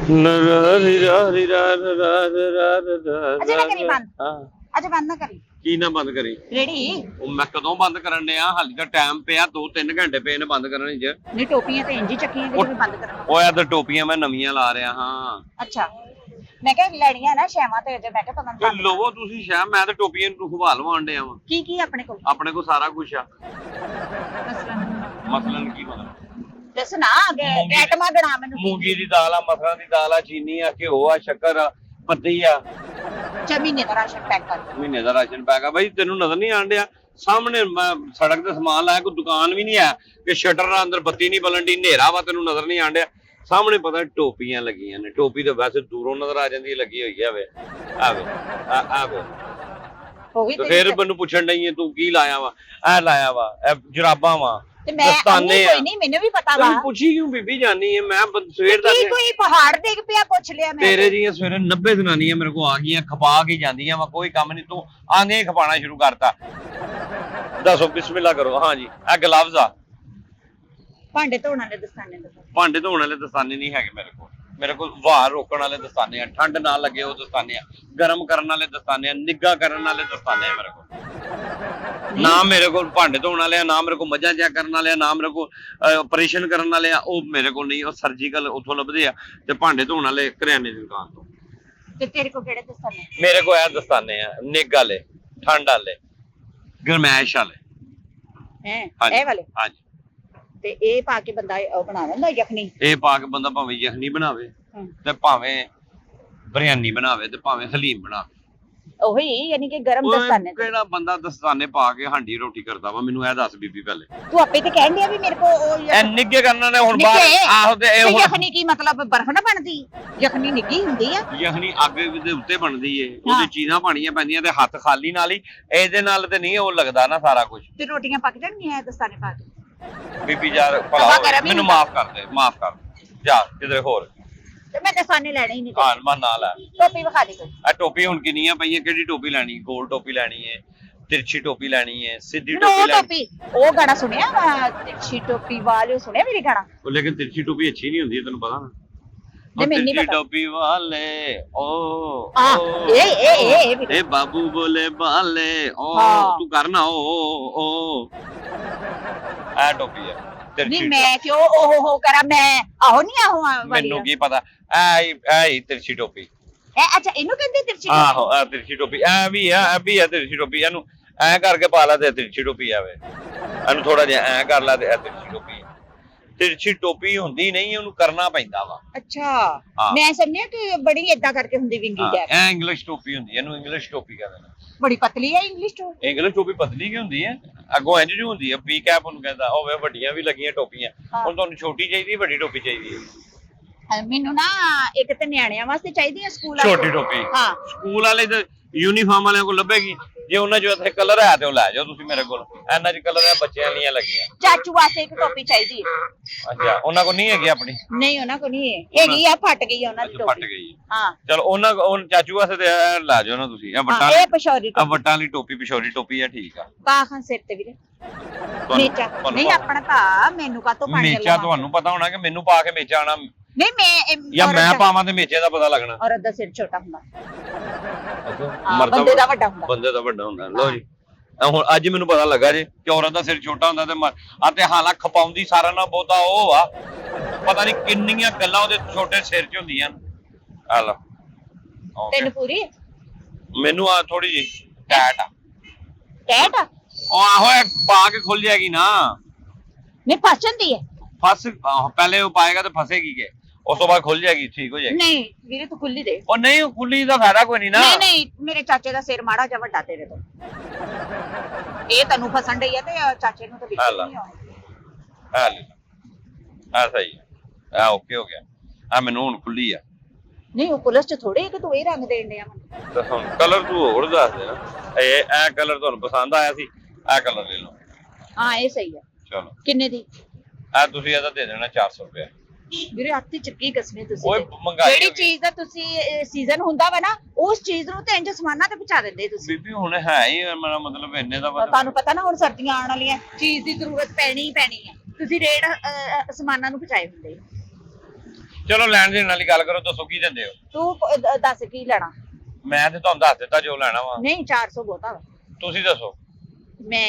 ਅਜੇ ਨਾ ਕਰੀ ਬੰਦ। ਅਜੇ ਬੰਦ ਨਾ ਕਰੀ। ਕੀ ਨਾ ਬੰਦ ਕਰੀ ਰੇੜੀ ਉਹ ਮੈਂ ਕਦੋਂ ਬੰਦ ਕਰਨ ਡਿਆ ਹਾਲੇ ਤਾਂ ਟਾਈਮ ਪਿਆ 2-3 ਘੰਟੇ ਪਏ ਨੇ ਬੰਦ ਕਰਨ ਚ ਨਹੀਂ ਟੋਪੀਆਂ ਤੇ ਇੰਜ ਹੀ ਚੱਕੀਆਂ ਕਿ ਜਿਵੇਂ ਬੰਦ ਕਰਨਾ। ਉਹ ਯਾਰ ਟੋਪੀਆਂ ਮੈਂ ਨਵੀਆਂ ਲਾ ਰਿਹਾ ਹਾਂ। ਅੱਛਾ ਮੈਂ ਕਿਹਾ ਲੈਣੀਆਂ ਨਾ ਸ਼ੈਵਾਂ ਤੇ ਅਜੇ ਮੈਂ ਕਿਹਾ ਪਤਾ ਤੇ ਨਹੀਂ ਲਵੋ ਤੁਸੀਂ ਸ਼ਾਇ ਮੈਂ ਤਾਂ ਟੋਪੀਆਂ ਨੂੰ ਖਵਾ ਲਵਾਣ ਡਿਆ ਵਾਂ। ਕੀ ਕੀ ਆਪਣੇ ਕੋਲ ਸਾਰਾ ਕੁਝ ਆ। ਮਸਲਨ ਮਸਲਨ ਕੀ ਮਤਲਬ ਦੱਸ ਨਾ ਐਟਮਾਂ ਗਣਾ ਮੈਨੂੰ। ਮੂੰਗੀ ਦੀ ਦਾਲ ਆ, ਮਸਰਾਂ ਦੀ ਦਾਲ ਆ, ਚੀਨੀ ਆ, ਘਿਓ ਆ, ਸ਼ੱਕਰ ਆ, ਪੱਤੀ ਆ। ਮਹੀਨੇ ਦਾ ਰਾਸ਼ਨ ਪੈਕ ਕਰ। ਮਹੀਨੇ ਦਾ ਰਾਸ਼ਨ ਪੈਕ ਆ ਬਈ। ਤੈਨੂੰ ਨਜ਼ਰ ਨਹੀਂ ਆਣ ਡਿਆ ਸਾਹਮਣੇ ਮੈਂ ਸੜਕ ਤੇ ਸਮਾਨ ਲਾਇਆ, ਕੋਈ ਦੁਕਾਨ ਵੀ ਨਹੀਂ ਆ ਕਿ ਸ਼ਟਰ ਨਾਲ ਅੰਦਰ ਬੱਤੀ ਨਹੀਂ ਬਲਣ ਦੀ, ਹਨੇਰਾ ਵਾ ਤੈਨੂੰ ਨਜ਼ਰ ਨਹੀਂ ਆਣ ਡਿਆ। ਸਾਹਮਣੇ ਪਤਾ ਟੋਪੀਆਂ ਲੱਗੀਆਂ ਨੇ। ਟੋਪੀ ਤਾਂ ਵੈਸੇ ਦੂਰੋਂ ਨਜ਼ਰ ਆ ਜਾਂਦੀ ਲੱਗੀ ਹੋਈ ਆ ਵੇ ਆਵੇ ਆਵੇ। ਤੇ ਫਿਰ ਮੈਨੂੰ ਪੁੱਛਣ ਡਈ ਏ ਤੂੰ ਕੀ ਲਾਇਆ ਵਾ? ਇਹ ਲਾਇਆ ਵਾ, ਇਹ ਜਰਾਬਾਂ ਵਾ, ਤੇ ਮੈਂ ਕੋਈ ਨਹੀਂ ਮੈਨੂੰ ਵੀ ਪਤਾ ਵਾ। ਤੂੰ ਪੁੱਛੀ ਕਿਉਂ ਬੀਬੀ ਜਾਨੀ ਏ? ਮੈਂ ਸਵੇਰ ਦਾ ਕੋਈ ਪਹਾੜ ਦੇਖ ਪਿਆ ਪੁੱਛ ਲਿਆ ਮੈਂ। ਤੇਰੇ ਜੀਆਂ ਸਵੇਰੇ 90 ਜਨਾਨੀਆਂ ਮੇਰੇ ਕੋਲ ਆ ਗਈਆਂ, ਖਪਾ ਕੇ ਜਾਂਦੀਆਂ ਵਾ, ਕੋਈ ਕੰਮ ਨਹੀਂ। ਤੂੰ ਆਂਦੇ ਖਪਾਣਾ ਸ਼ੁਰੂ ਕਰਤਾ। ਦੱਸੋ ਬਿਸਮਿਲ੍ਲਾ ਕਰੋ। ਹਾਂਜੀ ਇਹ ਗਲਵਜ਼ ਆ। ਭਾਂਡੇ ਧੋਣ ਵਾਲੇ ਦਸਤਾਨੇ ਦੱਸੋ। ਭਾਂਡੇ ਧੋਣ ਵਾਲੇ ਦਸਤਾਨੇ ਨਹੀਂ ਹੈਗੇ ਮੇਰੇ ਕੋਲ ਵਾਰ ਰੋਕਣ ਵਾਲੇ ਦਸਤਾਨੇ ਆ, ਠੰਡ ਨਾ ਲੱਗੇ ਉਹ ਦਸਤਾਨੇ ਆ, ਗਰਮ ਕਰਨ ਵਾਲੇ ਦਸਤਾਨੇ ਆ, ਨਿੱਘਾ ਕਰਨ ਵਾਲੇ ਦਸਤਾਨੇ ਆ ਮੇਰੇ ਕੋਲ। ਨਾ ਮੇਰੇ ਕੋਲ ਭਾਂਡੇ ਧੋਣ ਵਾਲੇ ਆ, ਨਾ ਮੇਰੇ ਕੋਲ ਮੱਝਾਂ ਚੈੱਕ ਕਰਨ ਵਾਲੇ ਆ, ਨਾ ਮੇਰੇ ਕੋਲ ਆਪਰੇਸ਼ਨ ਕਰਨ ਵਾਲੇ ਆ। ਉਹ ਮੇਰੇ ਕੋਲ ਨਹੀਂ। ਉਹ ਸਰਜੀਕਲ ਉੱਥੋਂ ਲੱਭਦੇ ਆ ਤੇ ਭਾਂਡੇ ਧੋਣ ਵਾਲੇ ਕਰਿਆਨੇ ਦੀ ਦੁਕਾਨ ਤੋਂ। ਤੇ ਤੇਰੇ ਕੋਲ ਕਿਹੜੇ ਦਸਤਾਨੇ? ਮੇਰੇ ਕੋਲ ਇਹ ਦਸਤਾਨੇ ਆ, ਨਿੱਘ ਵਾਲੇ, ਠੰਡ ਵਾਲੇ, ਗਰਮੈਸ਼ ਵਾਲੇ। ਇਹ ਵਾਲੇ? ਹਾਂਜੀ। ਤੇ ਇਹ ਪਾ ਕੇ ਬੰਦਾ ਬਣਾ ਲੈਂਦਾ ਯਖਨੀ? ਇਹ ਪਾ ਕੇ ਬੰਦਾ ਭਾਵੇਂ ਯਖਨੀ ਬਣਾਵੇ ਤੇ ਭਾਵੇਂ ਬਿਰਿਆਨੀ ਬਣਾਵੇ ਤੇ ਭਾਵੇਂ ਹਲੀਮ ਬਣਾਵੇ। ਉਹੀ ਯਾਨੀ ਕਿ ਗਰਮ ਦਸਤਾਨੇ। ਕਿਹੜਾ ਬੰਦਾ ਦਸਤਾਨੇ ਪਾ ਕੇ ਹਾਂਡੀ ਰੋਟੀ ਕਰਦਾ ਵਾ? ਮੈਨੂੰ ਇਹ ਦੱਸ ਬੀਬੀ ਪਹਿਲੇ। ਤੂੰ ਆਪੇ ਤੇ ਕਹਿਣ ਡਿਆ ਵੀ ਮੇਰੇ ਕੋ ਉਹ ਨਿੱਘੇ ਕਰਨ ਨੇ ਹੁਣ ਬਾਹਰ ਆਹੋ। ਤੇ ਇਹ ਯਖਨੀ ਕੀ ਮਤਲਬ ਬਰਫ਼ ਨਾ ਬਣਦੀ? ਯਖਨੀ ਨਿੱਘੀ ਹੁੰਦੀ ਆ। ਯਖਨੀ ਅੱਗ ਦੇ ਉੱਤੇ ਬਣਦੀ ਏ, ਉਹਦੇ ਚੀਜ਼ਾਂ ਪਾਣੀਆਂ ਪੈਂਦੀਆਂ ਤੇ ਹੱਥ ਖਾਲੀ ਨਾਲ ਹੀ। ਇਹਦੇ ਨਾਲ ਤੇ ਨਹੀਂ ਉਹ ਲੱਗਦਾ ਨਾ ਸਾਰਾ ਕੁਝ। ਤੇ ਰੋਟੀਆਂ ਪੱਕ ਜਾਣਗੀਆਂ ਦਸਤਾਨੇ ਪਾ ਕੇ? ਬੀਬੀ ਯਾਰ ਭਲਾ ਮੈਨੂੰ ਮਾਫ ਕਰ ਦੇ ਜਾ ਕਿਧਰੇ ਹੋਰ। ਤੇ ਮੈਂ ਦਸਤਾਨੇ ਲੈਣੇ ਹੀ ਨਹੀਂ। ਹਾਂ ਮੈਂ ਨਾਲ ਆ। ਟੋਪੀ ਵਿਖਾ ਦੇ ਕੋਈ। ਆ ਟੋਪੀ ਹੁਣ ਕਿੰਨੀਆਂ ਪਈਆਂ? ਕਿਹੜੀ ਟੋਪੀ ਲੈਣੀ? ਗੋਲ ਟੋਪੀ ਲੈਣੀ ਏ, ਤਿਰਛੀ ਟੋਪੀ ਲੈਣੀ ਏ, ਸਿੱਧੀ ਟੋਪੀ ਲੈਣੀ? ਉਹ ਗਾਣਾ ਸੁਣਿਆ ਵਾ ਤਿਰਛੀ ਟੋਪੀ ਵਾਲੇ? ਸੁਣਿਆ ਮੇਰੀ ਗਾਣਾ? ਉਹ ਲੇਕਿਨ ਤਿਰਛੀ ਟੋਪੀ ਅੱਛੀ ਨਹੀਂ ਹੁੰਦੀ, ਤੈਨੂੰ ਪਤਾ ਨਾ। ਤਿਰਛੀ ਟੋਪੀ ਵਾਲੇ ਓ ਇਹ ਬਾਬੂ ਬੋਲੇ ਬਾਲੇ ਓ ਤੂੰ ਕਰਨਾ ਓ ਆ ਟੋਪੀ ਆ। ਨਹੀਂ ਮੈਂ ਕਿਉਂ ਉਹ ਕਰਾਂ? ਮੈਂ ਆਹੋ ਨਹੀਂ ਆਹੋ ਮੈਨੂੰ ਕੀ ਪਤਾ। ਐ ਤਿਰਛੀ ਟੋਪੀ। ਅੱਛਾ ਇਹਨੂੰ ਕਹਿੰਦੇ ਤਿਰਛੀ? ਆਹੋ ਆ ਤਿਰਛੀ ਟੋਪੀ। ਐ ਵੀ ਆ ਤਿਰਛੀ ਟੋਪੀ। ਇਹਨੂੰ ਐ ਕਰਕੇ ਪਾ ਲਾ ਤੇ ਤਿਰਛੀ ਟੋਪੀ ਆਵੇ। ਇਹਨੂੰ ਥੋੜਾ ਜਿਹਾ ਐ ਕਰ ਲਾ ਤੇ ਇਹ ਤਿਰਛੀ ਟੋਪੀ। ਤਿਰਛੀ ਟੋਪੀ ਹੁੰਦੀ ਨਹੀਂ, ਉਹਨੂੰ ਕਰਨਾ ਪੈਂਦਾ ਵਾ। ਅੱਛਾ ਮੈਂ ਸਮਝਿਆ ਕਿ ਬੜੀ ਏਦਾਂ ਕਰਕੇ ਹੁੰਦੀ ਵਿੰਗੀ ਟੈਪ। ਐ ਇੰਗਲਿਸ਼ ਟੋਪੀ ਹੁੰਦੀ, ਇਹਨੂੰ ਇੰਗਲਿਸ਼ ਟੋਪੀ ਕਹਿੰਦੇ ਨੇ। ਬੜੀ ਪਤਲੀ ਹੈ ਇੰਗਲਿਸ਼ ਟੋਪੀ। ਇੰਗਲਿਸ਼ ਟੋਪੀ ਪਤਲੀ ਕੀ ਹੁੰਦੀ ਹੈ? ਅੱਗੋਂ ਇੰਜ ਜਿਹੀ ਹੁੰਦੀ ਹੈ, ਪੀ ਕੈਪ ਉਹਨੂੰ ਕਹਿੰਦਾ। ਹੋਵੇ ਵੱਡੀਆਂ ਵੀ ਲੱਗੀਆਂ ਟੋਪੀਆਂ। ਹੁਣ ਤੁਹਾਨੂੰ ਛੋਟੀ ਚਾਹੀਦੀ, ਵੱਡੀ ਟੋਪੀ ਚਾਹੀਦੀ ਹੈ? ਮੈਨੂੰ ਨਾ ਇੱਕ ਤੇ ਨਿਆਣਿਆਂ ਵਾਸਤੇ ਚਾਹੀਦੀ ਹੈ ਸਕੂਲ ਵਾਲੀ ਛੋਟੀ ਟੋਪੀ। ਹਾਂ ਸਕੂਲ ਵਾਲੇ ਤੇ ਯੂਨੀਫਾਰਮ ਵਾਲਿਆਂ ਕੋਲ ਲੱਭੇਗੀ। ਜੇ ਉਹਨਾਂ ਚੋਂ ਇੱਥੇ ਕਲਰ ਹੈ ਤੇ ਉਹ ਲੈ ਜਾਓ ਤੁਸੀਂ ਮੇਰੇ ਕੋਲ। ਇਹਨਾਂ ਚ ਕਲਰ ਹੈ ਬੱਚਿਆਂ ਲੀਆਂ ਲੱਗੀਆਂ। ਚਾਚੂ ਵਾਸਤੇ ਇੱਕ ਟੋਪੀ ਚਾਹੀਦੀ ਹੈ। ਅੱਛਾ ਉਹਨਾਂ ਕੋਲ ਨਹੀਂ ਹੈਗੀ ਆਪਣੀ? ਨਹੀਂ ਉਹਨਾਂ ਕੋਲ ਨਹੀਂ ਹੈ। ਹੈਗੀ ਆ, ਫਟ ਗਈ ਉਹਨਾਂ ਦੀ ਟੋਪੀ। ਫਟ ਗਈ? ਹਾਂ ਚਲੋ ਉਹਨਾਂ ਚਾਚੂ ਵਾਸਤੇ ਤੇ ਲੈ ਜਾਓ ਨਾ ਤੁਸੀਂ। ਇਹ ਵੱਟਾਂ ਇਹ ਪਿਸ਼ੌਰੀ ਟੋਪੀ, ਵੱਟਾਂ ਵਾਲੀ ਟੋਪੀ ਪਿਸ਼ੌਰੀ ਟੋਪੀ ਆ। ਠੀਕ ਆ। ਪਾਖਾਂ ਸਿਰ ਤੇ ਵੀਰੇ ਮੇਚਾ ਨਹੀਂ ਆਪਣਾ ਤਾਂ ਮੈਨੂੰ ਕਾ ਤੋਂ ਪਾਣੀ ਮੇਚਾ ਤੁਹਾਨੂੰ ਪਤਾ ਹੋਣਾ ਕਿ ਮੈਨੂੰ ਪਾ ਕੇ ਮੇਚਾ ਆਣਾ ਨਹੀਂ। ਮੈਂ ਜਾਂ ਮੈਂ ਪਾਵਾਂ ਤੇ ਮੇਚੇ ਦਾ ਪਤਾ ਲੱਗਣਾ। ਔਰਤ ਦਾ ਸਿਰ ਛੋਟਾ ਹੁੰਦਾ, ਬੰਦੇ ਦਾ ਵੱਡਾ ਹੁੰਦਾ। ਬੰਦੇ ਦਾ ਵੱਡਾ ਹੁੰਦਾ। ਲਓ ਜੀ ਹੁਣ ਅੱਜ ਮੈਨੂੰ ਪਤਾ ਲੱਗਾ ਜੀ ਕਿ ਔਰਤ ਦਾ ਸਿਰ ਛੋਟਾ ਹੁੰਦਾ ਤੇ ਹਾਲਾਂ ਖਪਾਉਂਦੀ ਸਾਰਾ ਨਾਲ ਬਹੁਤਾ ਉਹ ਆ। ਪਤਾ ਨਹੀਂ ਕਿੰਨੀਆਂ ਗੱਲਾਂ ਉਹਦੇ ਛੋਟੇ ਸਿਰ 'ਚ ਹੁੰਦੀਆਂ। ਆ ਲਓ ਤੈਨੂੰ ਪੂਰੀ? ਮੈਨੂੰ ਆ ਥੋੜੀ ਜਿਹੀ ਟੈਟ ਆ। ਟੈਟ ਆ? ਉਹ ਆਹੋ ਪਾ ਕੇ ਖੁੱਲ ਜਾਏਗੀ ਨਾ। ਨਹੀਂ ਫਸ ਜਾਂਦੀ ਹੈ? ਫਸ ਪਹਿਲੇ ਉਹ ਪਾਏਗਾ ਤੇ ਫਸੇਗੀ ਕਿ ਉਸ ਤੋਂ ਬਾਅਦ ਖੁੱਲ ਜਾਏਗੀ, ਠੀਕ ਹੋ ਜਾਏਗੀ। ਨਹੀਂ ਵੀਰੇ ਤੂੰ ਖੁੱਲੀ ਦੇ। ਉਹ ਨਹੀਂ ਖੁੱਲੀ ਦਾ ਫਾਇਦਾ ਕੋਈ ਨਹੀਂ ਨਾ। ਨਹੀਂ ਮੇਰੇ ਚਾਚੇ ਦਾ ਸਿਰ ਮਾੜਾ ਜਿਹਾ ਵੱਡਾ ਤੇਰੇ ਤੋਂ। ਇਹ ਤੈਨੂੰ ਫਸਣ ਡਈ ਆ ਤੇ ਚਾਚੇ ਨੂੰ ਤਾਂ ਬਿਲਕੁਲ ਨਹੀਂ ਆਉਂਦੀ। ਹਾਂ ਸਹੀ ਆ। ਓਕੇ ਹੋ ਗਿਆ। ਆ ਮੈਨੂੰ ਹੁਣ ਖੁੱਲੀ ਆ। ਨਹੀਂ ਉਹ ਪੁਲਿਸ ਚ ਥੋੜੇ ਕਿ ਤੂੰ ਇਹ ਰੰਗ ਦੇਣ ਡਿਆ ਮੈਨੂੰ। ਹੁਣ ਕਲਰ ਤੂੰ ਹੋਰ ਦੱਸ ਦੇ ਨਾ। ਇਹ ਕਲਰ ਤੁਹਾਨੂੰ ਪਸੰਦ ਆਇਆ ਸੀ, ਇਹ ਕਲਰ ਲੈ ਲਓ। ਹਾਂ ਇਹ ਸਹੀ ਆ। ਚਲੋ ਕਿੰਨੇ ਦੀ? ਤੁਸੀਂ ਇਹਦਾ ਦੇ ਦੇਣਾ 400 ਰੁਪਏ। ਵੀਰੇ ਹੱਥੀ ਚੱਕੀ ਕਸਮੇ ਤੁਸੀਂ। ਓਏ ਮੰਗਾਈ ਜਿਹੜੀ ਚੀਜ਼ ਦਾ ਤੁਸੀਂ ਸੀਜ਼ਨ ਹੁੰਦਾ ਵਾ ਨਾ ਉਸ ਚੀਜ਼ ਨੂੰ ਤੇ ਇੰਜ ਸਮਾਨਾਂ ਤੇ ਪਹੁੰਚਾ ਦਿੰਦੇ ਤੁਸੀਂ। ਬੀਬੀ ਹੁਣ ਹੈ ਹੀ ਮੇਰਾ ਮਤਲਬ ਇੰਨੇ ਦਾ। ਤੁਹਾਨੂੰ ਪਤਾ ਨਾ ਹੁਣ ਸਰਦੀਆਂ ਆਉਣ ਵਾਲੀਆਂ, ਚੀਜ਼ ਦੀ ਜ਼ਰੂਰਤ ਪੈਣੀ ਹੀ ਪੈਣੀ ਹੈ। ਤੁਸੀਂ ਰੇਟ ਸਮਾਨਾਂ ਨੂੰ ਪਹੁੰਚਾਏ ਹੁੰਦੇ। ਚਲੋ ਲੈਣ ਦੇਣ ਵਾਲੀ ਗੱਲ ਕਰੋ, ਦੱਸੋ ਕੀ ਦਿੰਦੇ ਹੋ? ਤੂੰ ਦੱਸ ਕੀ ਲੈਣਾ? ਮੈਂ ਤੇ ਤੁਹਾਨੂੰ ਦੱਸ ਦਿੱਤਾ ਜੋ ਲੈਣਾ ਵਾ। ਨਹੀਂ 400 ਬਹੁਤਾ ਵਾ। ਤੁਸੀਂ ਦੱਸੋ। ਮੈਂ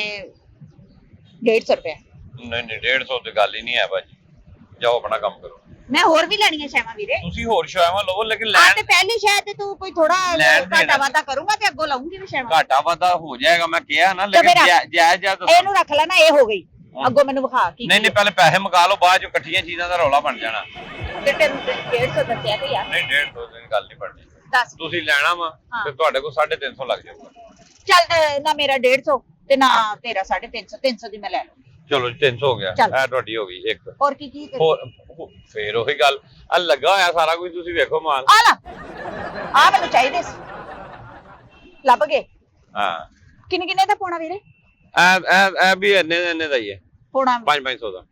150 ਰੁਪਏ। ਨਹੀਂ ਨਹੀਂ 150 ਤੇ ਗੱਲ ਹੀ ਨਹੀਂ ਹੈ ਭਾਜੀ, ਜਾਓ ਆਪਣਾ ਕੰਮ ਕਰੋ। ਮੈਂ ਹੋਰ ਵੀ ਲੈਣੀਆਂ ਸ਼ੈਵਾਂ ਵੀਰੇ। ਤੁਸੀਂ ਹੋਰ ਸ਼ੈਵਾਂ ਲਵੋ, ਲੇਕਿਨ ਆ ਲੈਣ ਤੇ ਪਹਿਲੀ ਸ਼ੈ ਤੇ ਤੂੰ ਕੋਈ ਥੋੜਾ ਘਾਟਾ ਵਾਧਾ ਕਰੂੰਗਾ ਤੇ ਅੱਗੋਂ ਲਾਉਂਗੀ ਵੀ ਸ਼ੈਵਾਂ। ਘਾਟਾ ਵਾਧਾ ਹੋ ਜਾਏਗਾ, ਮੈਂ ਕਿਹਾ ਨਾ, ਲੇਕਿਨ ਜਾਇਜ਼ ਦੱਸੋ। ਇਹਨੂੰ ਰੱਖ ਲੈਣਾ, ਇਹ ਹੋ ਗਈ। ਅੱਗੋਂ ਮੈਨੂੰ ਵਿਖਾ ਕੀ। ਨਹੀਂ ਨਹੀਂ ਪਹਿਲੇ ਪੈਸੇ ਮੁਕਾ ਲਓ, ਬਾਅਦ ਚ ਇਕੱਠੀਆਂ ਚੀਜ਼ਾਂ ਦਾ ਰੌਲਾ ਬਣ ਜਾਣਾ। ਤੇ 150 ਦੱਸਿਆ ਤੇ ਯਾਰ। ਨਹੀਂ 150 ਦੀ ਗੱਲ ਨਹੀਂ ਬਣਨੀ। ਦੱਸ ਤੁਸੀਂ ਲੈਣਾ ਵਾ ਤੇ ਤੁਹਾਡੇ ਕੋਲ 350 ਲੱਗ ਜਾਊਗਾ। ਚੱਲ ਨਾ ਮੇਰਾ 150 ਤੇ ਨਾ ਤੇਰਾ 350, 300 ਦੀ ਮੈਂ ਲੈ ਲਵਾਂ। ਚਲੋ 300 ਹੋ ਗਿਆ, ਇਹ ਤੁਹਾਡੀ ਹੋ ਗਈ ਇੱਕ। ਹੋਰ ਕੀ ਕੀ ਹੋਰ ਫੇਰ ਉਹੀ ਗੱਲ, ਆ ਲੱਗਾ ਹੋਇਆ ਸਾਰਾ ਕੁਝ, ਤੁਸੀਂ ਵੇਖੋ ਮਾਲ। ਆ ਲੈ, ਆ ਮੈਨੂੰ ਚਾਹੀਦੇ ਸੀ, ਲੱਭ ਗਏ। ਹਾਂ ਕਿੰਨੇ ਦਾ ਪਾਉਣਾ ਵੀਰੇ? ਇਹ ਵੀ ਇੰਨੇ ਦਾ ਹੀ ਹੈ, ਪਾਉਣਾ 500 ਦਾ।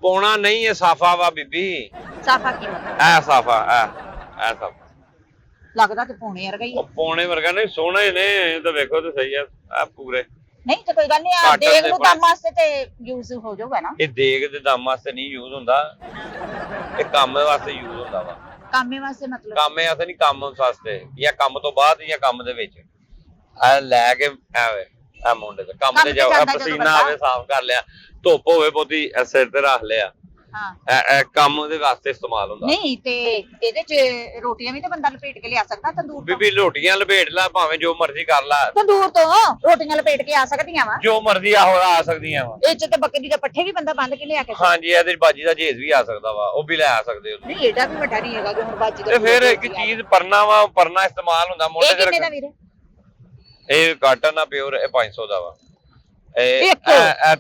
ਪਾਉਣਾ ਨਹੀਂ, ਇਹ ਸਾਫਾ ਵਾ ਬੀਬੀ। ਸਾਫਾ ਕੀ ਮਤਲਬ? ਇਹ ਸਾਫਾ, ਇਹ ਸਾਫਾ ਲੱਗਦਾ ਤੇ ਪੌਣੇ ਵਰਗਾ ਹੀ ਹੈ। ਪੌਣੇ ਵਰਗਾ ਨਹੀਂ, ਸੋਹਣੇ ਨੇ, ਇਹ ਤਾਂ ਵੇਖੋ ਤੇ ਸਹੀ ਆ। ਆ ਪੂਰੇ ਨਹੀਂ ਤੇ ਕੋਈ ਗੱਲ ਨਹੀਂ, ਆ ਦੇਖ ਲਓ, ਕੰਮ ਵਾਸਤੇ ਤੇ ਯੂਜ਼ ਹੋ ਜਾਊਗਾ ਨਾ। ਇਹ ਦੇਗ ਦੇ ਦਮ ਵਾਸਤੇ ਨਹੀਂ ਯੂਜ਼ ਹੁੰਦਾ, ਇਹ ਕੰਮ ਵਾਸਤੇ ਯੂਜ਼ ਹੁੰਦਾ ਵਾ। ਕਾਮੇ ਵਾਸਤੇ ਮਤਲਬ? ਕਾਮੇ ਵਾਸਤੇ ਨਹੀਂ, ਕੰਮ ਵਾਸਤੇ, ਜਾਂ ਕੰਮ ਤੋਂ ਬਾਅਦ ਜਾਂ ਕੰਮ ਦੇ ਵਿੱਚ। ਆ ਲੈ ਕੇ ਐਵੇਂ ਆ ਮੁੰਡੇ ਦੇ ਕੰਮ ਤੇ ਜਾਓ, ਪਸੀਨਾ ਆਵੇ ਸਾਫ਼ ਕਰ ਲਿਆ, ਧੁੱਪ ਹੋਵੇ ਬਹੁਤੀ ਸਿਰ ਤੇ ਰੱਖ ਲਿਆ। ਹਾਂ ਇਹ ਕੰਮ ਦੇ ਵਾਸਤੇ ਇਸਤੇਮਾਲ ਹੁੰਦਾ। ਨਹੀਂ ਤੇ ਇਹਦੇ ਚ ਰੋਟੀਆਂ ਵੀ ਤੇ ਬੰਦਾ ਲਪੇਟ ਕੇ ਲਿਆ ਸਕਦਾ ਤੰਦੂਰ ਤੋਂ। ਬੀਬੀ ਰੋਟੀਆਂ ਲਪੇਟ ਲੈ, ਭਾਵੇਂ ਜੋ ਮਰਜ਼ੀ ਕਰ ਲੈ, ਤੰਦੂਰ ਤੋਂ ਰੋਟੀਆਂ ਲਪੇਟ ਕੇ ਆ ਸਕਦੀਆਂ ਵਾ। ਜੋ ਮਰਜ਼ੀ ਆ ਸਕਦੀਆਂ ਵਾ। ਇਹ ਚ ਤੇ ਬੱਕਰੀ ਦੇ ਪੱਠੇ ਵੀ ਬੰਦਾ ਬੰਦ ਕੇ ਲਿਆ ਕੇ। ਹਾਂਜੀ ਇਹਦੇ ਬਾਜੀ ਦਾ ਜੇਜ਼ ਵੀ ਆ ਸਕਦਾ ਵਾ, ਉਹ ਵੀ ਲੈ ਆ ਸਕਦੇ ਹੋ। ਨਹੀਂ ਏਡਾ ਵੀ ਵੱਡਾ ਨਹੀਂ ਹੈਗਾ ਕਿ ਹੁਣ ਬਾਜੀ ਦਾ। ਤੇ ਫਿਰ ਇੱਕ ਚੀਜ਼ ਪਰਨਾ ਵਾ, ਪਰਨਾ ਇਸਤੇਮਾਲ ਹੁੰਦਾ ਮੋਢੇ ਤੇ। ਇਹ ਕਿੰਨੇ ਦਾ ਵੀਰੇ? ਇਹ ਕਾਟਨ ਆ ਪਿਓਰ, ਇਹ 500 ਦਾ ਵਾ। ਇਹ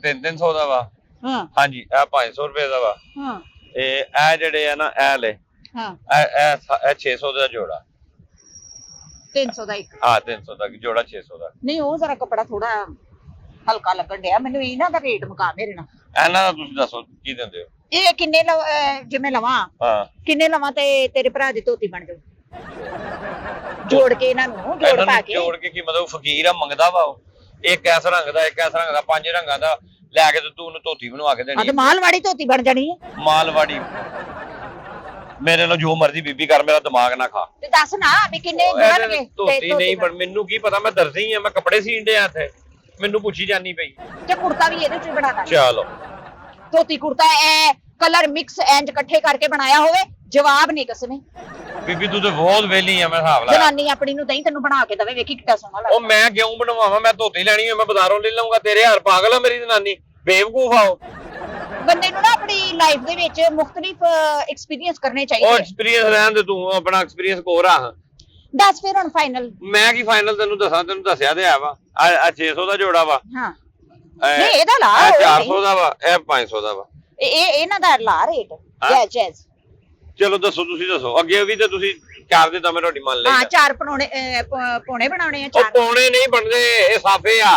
300 ਦਾ ਵਾ। ਹਾਂ ਹਾਂਜੀ ਇਹ 500 ਰੁਪਏ ਦਾ ਵਾ। ਹਾਂ ਇਹ ਜਿਹੜੇ ਆ ਨਾ ਇਹ ਲੈ, ਹਾਂ ਇਹ 600 ਦਾ ਜੋੜਾ। 300 ਦਾ ਇੱਕ? ਹਾਂ 300 ਦਾ ਜੋੜਾ, 600 ਦਾ। ਨਹੀਂ ਉਹ ਜ਼ਰਾ ਕੱਪੜਾ ਥੋੜਾ ਹਲਕਾ ਲੱਗਣ ਡਿਆ ਮੈਨੂੰ, ਇਹਨਾਂ ਦਾ ਰੇਟ ਮੁਕਾ ਮੇਰੇ ਨਾਲ। ਇਹਨਾਂ ਦਾ ਤੁਸੀਂ ਦੱਸੋ ਕੀ ਦਿੰਦੇ ਹੋ? ਇਹ ਕਿੰਨੇ ਜੇ ਮੈਂ ਲਵਾਂ? ਹਾਂ ਕਿੰਨੇ ਲਵਾਂ ਤੇ ਤੇਰੇ ਭਰਾ ਦੀ ਧੋਤੀ ਬਣ ਜਾਊ? ਜੋੜ ਕੇ ਇਹਨਾਂ ਨੂੰ ਜੋੜ ਪਾ ਕੇ। ਜੋੜ ਕੇ ਕੀ ਮਤਲਬ? ਫਕੀਰ ਆ, ਮੰਗਦਾ ਵਾ ਉਹ। ਇੱਕ ਇਸ ਰੰਗ ਦਾ, ਇੱਕ ਇਸ ਰੰਗ ਦਾ, 5 ਰੰਗਾਂ ਦਾ ਲੈ ਕੇ ਤੇ ਤੂੰ ਉਹਨੂੰ ਧੋਤੀ ਬਣਵਾ ਕੇ ਦੇਣੀ। ਤੇ ਮਾਲਵਾੜੀ ਧੋਤੀ ਬਣ ਜਾਣੀ ਹੈ। ਮਾਲਵਾੜੀ ਮੇਰੇ ਨਾਲ ਜੋ ਮਰਜ਼ੀ ਬੀਬੀ ਕਰ, ਮੇਰਾ ਦਿਮਾਗ ਨਾ ਖਾ। ਤੇ ਦੱਸ ਨਾ ਵੀ ਕਿੰਨੇ ਬਣਨਗੇ? ਧੋਤੀ ਨਹੀਂ ਬਣ, ਮੈਨੂੰ ਕੀ ਪਤਾ, ਮੈਂ ਦਰਜੀ ਆ, ਮੈਂ ਕੱਪੜੇ ਸੀਣ ਡਿਆ ਇੱਥੇ, ਮੈਨੂੰ ਪੁੱਛੀ ਜਾਨੀ ਪਈ। ਤੇ ਕੁੜਤਾ ਵੀ ਇਹਦੇ ਚ ਬਣਾ ਦਾਂ। ਚਲੋ ਧੋਤੀ ਕੁੜਤਾ ਐ ਕਲਰ ਮਿਕਸ ਇੰਜ ਇਕੱਠੇ ਕਰਕੇ ਬਣਾਇਆ ਹੋਵੇ, ਜਵਾਬ ਨਹੀਂ ਕਸਮੇ। ਬੀਬੀ ਤੂੰ ਤੇ ਬਹੁਤ ਵੇਲੀ ਆ, ਮੈਂ ਹਿਸਾਬ ਲਾ। ਜਨਾਨੀ ਆਪਣੀ ਨੂੰ ਤੈਨੂੰ ਬਣਾ ਕੇ ਦਵੇ, ਵੇਖੀ ਕਿੱਡਾ ਸੋਹਣਾ ਲੱਗਦਾ। ਉਹ ਮੈਂ ਕਿਉਂ ਬਣਵਾਵਾਂ? ਮੈਂ ਧੋਤੀ ਲੈਣੀ ਹੋਵੇ ਮੈਂ ਬਾਜ਼ਾਰੋਂ ਲੈ ਲਵਾਂਗਾ। ਤੇਰੇ ਹਰ ਪਾਗਲ ਆ ਮੇਰੀ ਜਨਾਨੀ, ਬੇਵਕੂਫ ਆਓ। ਬੰਦੇ ਨੂੰ ਨਾ ਆਪਣੀ ਲਾਈਫ ਦੇ ਵਿੱਚ ਮੁxtਲਿਫ ਐਕਸਪੀਰੀਅੰਸ ਕਰਨੇ ਚਾਹੀਦੇ। ਉਹ ਐਕਸਪੀਰੀਅੰਸ ਰਹਿਣ ਦੇ, ਤੂੰ ਆਪਣਾ ਐਕਸਪੀਰੀਅੰਸ ਕੋਰ ਆ। ਦੱਸ ਫਿਰ ਹੁਣ ਫਾਈਨਲ। ਮੈਂ ਕੀ ਫਾਈਨਲ ਤੈਨੂੰ ਦੱਸਾਂ, ਤੈਨੂੰ ਦੱਸਿਆ ਤੇ ਆ ਵਾ। ਆ 600 ਦਾ ਜੋੜਾ ਵਾ। ਹਾਂ ਨਹੀਂ ਇਹਦਾ ਲਾ, 400 ਦਾ ਵਾ, ਇਹ 500 ਦਾ ਵਾ। ਇਹ ਇਹਨਾਂ ਦਾ ਲਾ ਰੇਟ ਜੈਜ਼। ਚਲੋ ਦੱਸੋ, ਤੁਸੀਂ ਦੱਸੋ ਅੱਗੇ ਵੀ ਤੇ ਤੁਸੀਂ ਚਾਰ ਦੇ ਤਾਂ ਮੈਂ ਤੁਹਾਡੀ ਮੰਨ ਲਈ। ਹਾਂ 4 ਪੌਣੇ ਬਣਾਉਣੇ ਆ। 4 ਪੌਣੇ ਨਹੀਂ ਬਣਦੇ, ਇਹ ਸਾਫੇ ਆ।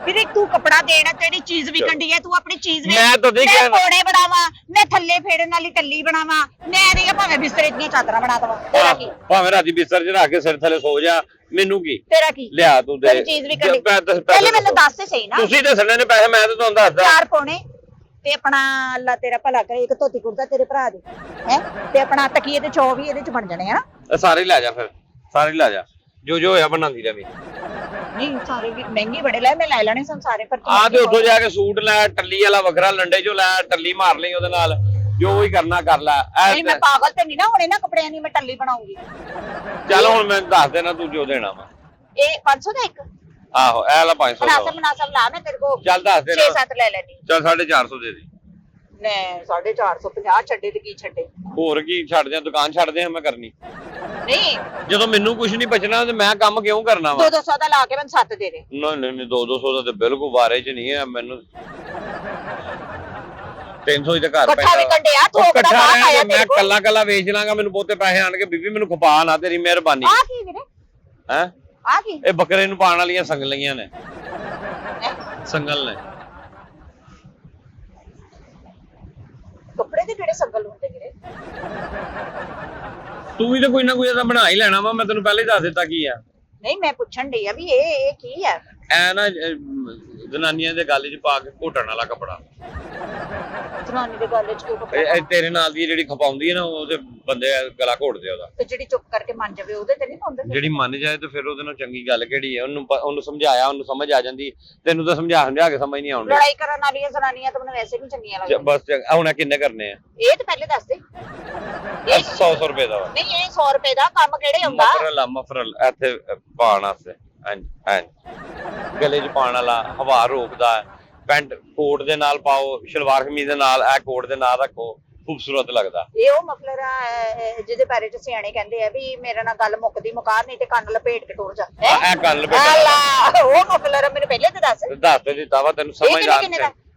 ਫਿਰ ਤੂੰ ਕਪੜਾ ਦੇਣਾ, ਤੇਰੀ ਚੀਜ਼ ਵੀ ਕੰਡੀ ਹੈ, ਤੂੰ ਆਪਣੀ ਚੀਜ਼ ਵੇਚ। ਮੈਂ ਤਾਂ ਦੇਖ ਪੌਣੇ ਬਣਾਵਾਂ, ਮੈਂ ਥੱਲੇ ਫੇੜਨ ਵਾਲੀ ਟੱਲੀ ਬਣਾਵਾਂ, ਮੈਂ ਨਹੀਂ ਭਾਵੇਂ ਬਿਸਤਰੇ ਦੀਆਂ ਚਾਦਰਾਂ ਬਣਾ ਦਵਾਂ। ਤੇਰਾ ਕੀ? ਭਾਵੇਂ ਰਾਤੀ ਬਿਸਤਰ 'ਚ ਰੱਖ ਕੇ ਸਿਰ ਥੱਲੇ ਸੋ ਜਾ, ਮੈਨੂੰ ਕੀ? ਤੇਰਾ ਕੀ? ਲਿਆ ਤੂੰ ਦੇ। ਤੇਰੀ ਚੀਜ਼ ਵੀ ਕੰਡੀ। ਪਹਿਲੇ ਮੈਨੂੰ ਦੱਸ ਤੇ ਸਹੀ ਨਾ। ਤੁਸੀਂ ਦੱਸਣੇ ਨੇ ਪੈਸੇ, ਮੈਂ ਤਾਂ ਤੁਹਾਨੂੰ ਦੱਸਦਾ। 4 ਪੌਣੇ ਤੇ ਆਪਣਾ ਅੱਲਾ ਤੇਰਾ ਭਲਾ ਕਰੇ, ਇੱਕ ਧੋਤੀ ਕੁੜਤਾ ਤੇਰੇ ਭਰਾ ਦੇ ਹੈ, ਤੇ ਆਪਣਾ ਤਕੀਏ ਤੇ ਚੌ ਵੀ ਇਹਦੇ ਚ ਬਣ ਜਾਣੇ ਆ ਨਾ। ਸਾਰੇ ਲੈ ਜਾ, ਫਿਰ ਸਾਰੇ ਲੈ ਜਾ, ਜੋ ਹੋਇਆ ਬਣਾਉਂਦੀ ਰਵੀ। ਨਹੀਂ ਸਾਰੇ ਵੀ ਮਹਿੰਗੇ ਬੜੇ ਲੈ, ਮੈਂ ਲੈ ਲੈਣੇ ਸਨ ਸਾਰੇ। ਪਰ ਆ ਤੇ ਉੱਥੋਂ ਜਾ ਕੇ ਸੂਟ ਲੈ, ਟੱਲੀ ਵਾਲਾ ਵੱਖਰਾ ਲੰਡੇ ਚੋਂ ਲੈ, ਟੱਲੀ ਮਾਰ ਲਈ ਉਹਦੇ ਨਾਲ, ਜੋ ਹੀ ਕਰਨਾ ਕਰ ਲੈ। ਨਹੀਂ ਮੈਂ ਪਾਗਲ ਤੇ ਨਹੀਂ ਨਾ, ਹੁਣ ਇਹਨਾਂ ਕੱਪੜਿਆਂ ਦੀ ਮੈਂ ਟੱਲੀ ਬਣਾਉਂਗੀ। ਚੱਲ ਹੁਣ ਮੈਂ ਦੱਸ ਦੇਣਾ, ਤੂੰ ਜੋ ਦੇਣਾ ਵਾ। ਇਹ 500 ਦਾ ਇੱਕ? ਆਹੋ ਇਹ ਵਾਲਾ 500 ਦਾ। ਮਨਾਸਬ ਲਾ, ਮੈਂ ਤੇਰੇ ਕੋਲ ਚੱਲ ਦੱਸ ਦੇਣਾ। 6-7 ਲੈ ਲੈਣੀ। ਚੱਲ 450 ਦੇ ਦੇ। ਨੇ 450 ਛੱਡੇ ਤੇ ਕੀ ਛੱਡੇ? ਹੋਰ ਕੀ ਛੱਡ ਦਿਆਂ, ਦੁਕਾਨ ਛੱਡ ਦਿਆਂ ਮੈਂ ਕਰਨੀ। ਨਹੀਂ ਜਦੋਂ ਮੈਨੂੰ ਕੁਝ ਨਹੀਂ ਬਚਣਾ ਤੇ ਮੈਂ ਕੰਮ ਕਿਉਂ ਕਰਨਾ ਵਾ? 200 ਦਾ ਲਾ ਕੇ ਮੈਨੂੰ 7 ਦੇ ਦੇ। ਨਹੀਂ 200 ਦਾ ਤੇ ਬਿਲਕੁਲ ਵਾਰੇ 'ਚ ਨਹੀਂ ਹੈ ਮੈਨੂੰ। 300 ਹੀ ਤਾਂ ਘਰ ਇਕੱਠਾ ਵੀ ਕੰਡਿਆ, ਥੋਕ ਦਾ ਬਾਹਰ ਆਇਆ ਮੈਂ ਕੱਲਾ ਵੇਚ ਲਾਂਗਾ, ਮੈਨੂੰ ਬਹੁਤੇ ਪੈਸੇ ਆਣਗੇ। ਬੀਬੀ ਮੈਨੂੰ ਖਪਾ ਨਾ, ਤੇਰੀ ਮਿਹਰਬਾਨੀ। ਆ ਕੀ ਵੀਰੇ? ਹੈ ਆ ਕੀ? ਇਹ ਬੱਕਰੇ ਨੂੰ ਪਾਣ ਵਾਲੀਆਂ ਸੰਗਲੀਆਂ ਨੇ, ਸੰਗਲ ਨੇ। ਕੱਪੜੇ ਦੇ ਕਿਹੜੇ ਸੰਗਲ ਹੁੰਦੇ ਵੀਰੇ? ਤੂੰ ਵੀ ਤਾਂ ਕੋਈ ਨਾ ਕੋਈ ਤਾਂ ਬਣਾ ਹੀ ਲੈਣਾ ਵਾ, ਮੈਂ ਤੈਨੂੰ ਪਹਿਲੇ ਹੀ ਦੱਸ ਦਿੱਤਾ ਕੀ ਆ। ਨਹੀਂ ਮੈਂ ਪੁੱਛਣ ਡਈ ਆ ਵੀ ਇਹ ਕੀ ਹੈ? ਐ ਨਾ ਜਨਾਨੀਆਂ ਦੇ ਗੱਲ 'ਚ ਪਾ ਕੇ ਘੋਟਣ ਵਾਲਾ ਕੱਪੜਾ। ਜਨਾਨੀ ਦੇ ਗੱਲ 'ਚ ਕਿਉਂ ਕੱਪੜਾ ਇਹ ਤੇਰੇ ਨਾਲ ਦੀ ਜਿਹੜੀ ਖਪਾਉਂਦੀ ਹੈ ਨਾ ਉਹਦੇ ਬੰਦੇ ਗਲਾ ਘੋਟਦੇ ਉਹਦਾ। ਤੇ ਜਿਹੜੀ ਚੁੱਪ ਕਰਕੇ ਮੰਨ ਜਾਵੇ ਉਹਦੇ ਤੇ ਨਹੀਂ ਪਾਉਂਦੇ ਫਿਰ? ਜਿਹੜੀ ਮੰਨ ਜਾਏ ਤੇ ਫਿਰ ਉਹਦੇ ਨਾਲ ਚੰਗੀ ਗੱਲ ਕਿਹੜੀ ਹੈ? ਉਹਨੂੰ ਸਮਝਾਇਆ, ਉਹਨੂੰ ਸਮਝ ਆ ਜਾਂਦੀ। ਤੈਨੂੰ ਤਾਂ ਸਮਝਾ ਕੇ ਸਮਝ ਨਹੀਂ ਆਉਂਦੀ। ਲੜਾਈ ਕਰਨ ਵਾਲੀਆਂ ਜਨਾਨੀਆਂ ਤਾਂ ਮੈਨੂੰ ਵੈਸੇ ਵੀ ਚੰਗੀਆਂ ਲੱਗਦੀਆਂ। ਬਸ ਹੁਣ ਕਿੰਨੇ ਕਰਨੇ ਆ? ਇਹ ਤਾਂ ਪਹਿਲੇ ਦੱਸ ਦੇ। ਇਹ 100 ਰੁਪਏ ਦਾ ਵਾ। ਨਹੀਂ ਇਹ 100 ਰੁਪਏ ਦਾ ਕੰਮ ਕਿਹੜੇ ਹੁੰਦਾ? ਮਫਰਲ ਇੱਥੇ ਪਾਉਣ ਵਾਸਤੇ। ਹਾਂਜੀ ਗਲੇ 'ਚ ਪਾਉਣ ਵਾਲਾ, ਹਵਾ ਰੋਕਦਾ। ਪੈਂਟ ਕੋਟ ਦੇ ਨਾਲ ਪਾਓ, ਸ਼ਲਵਾਰ ਕਮੀਜ਼ ਦੇ ਨਾਲ, ਇਹ ਕੋਟ ਦੇ ਨਾਲ ਰੱਖੋ, ਖੂਬਸੂਰਤ ਲੱਗਦਾ। ਇਹ ਉਹ ਮਫਲਰ ਆ ਜਿਹਦੇ ਬਾਰੇ ਚ ਸਿਆਣੇ ਕਹਿੰਦੇ ਆ ਵੀ ਮੇਰੇ ਨਾਲ ਗੱਲ ਮੁੱਕਦੀ ਮੁਕਾਰ, ਨਹੀਂ ਤੇ ਕੰਨ ਲਪੇਟ ਕੇ ਟੁਰ ਜਾ। ਇਹ ਕੰਨ ਲਪੇਟ ਉਹ ਮਫਲਰ ਮੈਨੂੰ ਪਹਿਲੇ ਤੇ ਦੱਸ ਤੇ ਦਿੱਤਾ ਵਾ ਤੈਨੂੰ ਸਮਝ ਆ।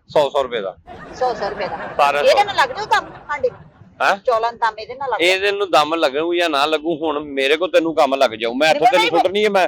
100 ਰੁਪਏ ਦਾ। 100 ਰੁਪਏ ਦਾ ਸਾਰਾ ਇਹਦੇ ਨਾਲ ਲੱਗ ਜਾਊ ਕੰਮ ਹਾਂਡੀ ਹੈਂ? ਚੌਲਾਂ ਦਾ ਦਮ ਇਹਦੇ ਨਾਲ ਲੱਗ ਇਹਦੇ ਨੂੰ ਦਮ ਲੱਗੂ ਜਾਂ ਨਾ ਲੱਗੂ, ਹੁਣ ਮੇਰੇ ਕੋਲ ਤੈਨੂੰ ਕੰਮ ਲੱਗ ਜਾਊ। ਮੈਂ ਇੱਥੋਂ ਤੈਨੂੰ ਸੁੱਟਣੀ ਹੈ। ਮੈਂ